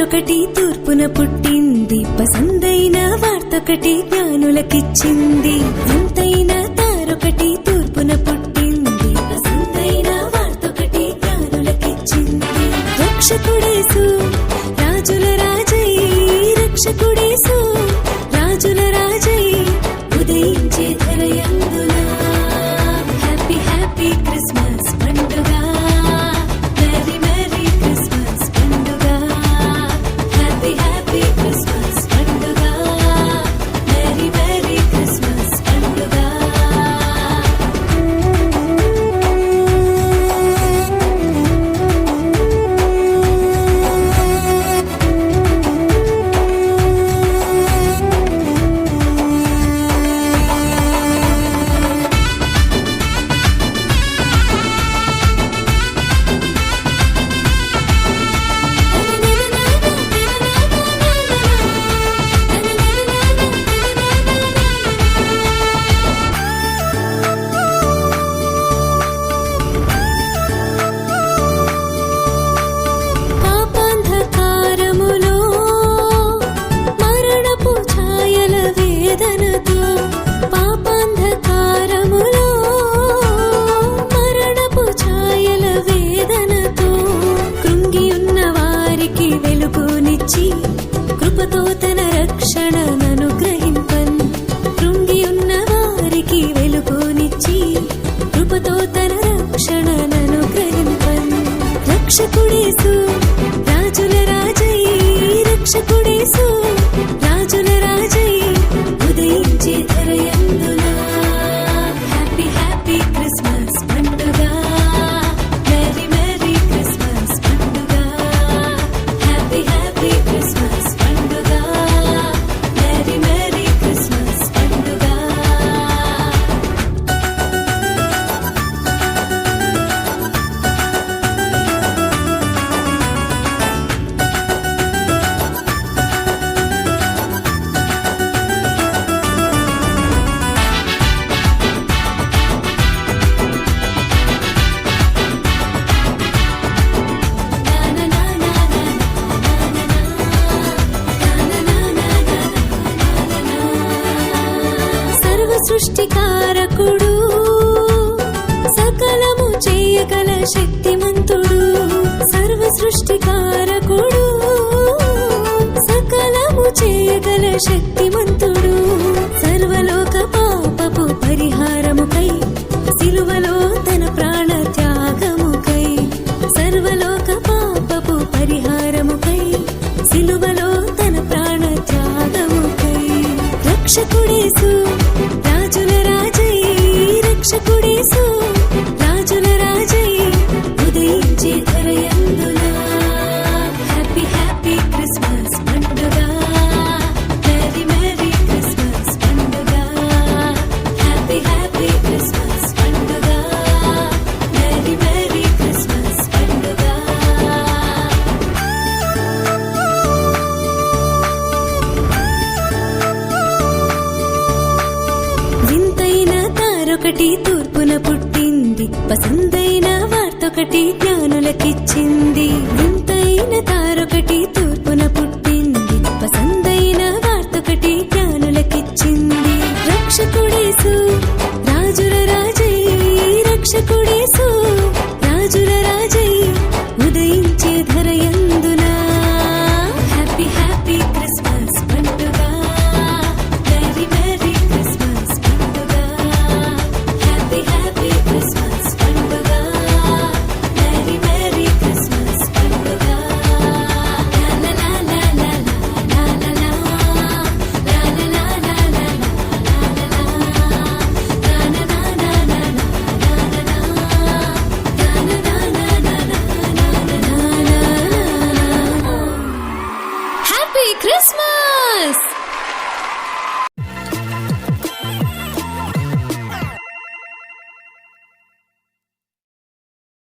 తారొకటి తూర్పున పుట్టింది, పసందైన వార్తొకటి జ్ఞానులకిచ్చింది. వింతైన తారొకటి తూర్పున పుట్టింది, పసందైన వార్తొకటి జ్ఞానులకిచ్చింది. రక్షకుడేసు రాజుల రాజై, రక్షకుడేసు రాజుల రాజై ఉదయించే ధరయందున. హ్యాపీ హ్యాపీ క్రిస్మస్ పండుగ, మెరీ మెరీ క్రిస్మస్ పండుగ. హ్యాపీ హ్యాపీ క్రిస్మస్ పండుగ, మెరీ మెరీ క్రిస్మస్ పండుగ. పాపాంధకారములో మరణపు ఛాయల వేదనతో, పాపాంధకారములో మరణపు ఛాయల వేదనతో కృంగి ఉన్న వారికి వెలుగునిచ్చి కృపతో తన రక్షణననుగ్రహింపన్. కృంగి ఉన్న వారికి వెలుగునిచ్చి కృపతో తన రక్షణననుగ్రహింపన్. రక్షకుడేసు రాజుల రాజై, రక్షకుడేసు రాజుల రాజై ఉదయించే ధరయందున. హ్యాపీ హ్యాపీ క్రిస్మస్ పండుగ, మెరీ మెరీ క్రిస్మస్ పండుగ. హ్యాపీ హ్యాపీ క్రిస్మస్ పండుగ, మెరీ మెరీ క్రిస్మస్ పండుగ. సర్వ సృష్టికారకుడు, సకలము చేయగల శక్తి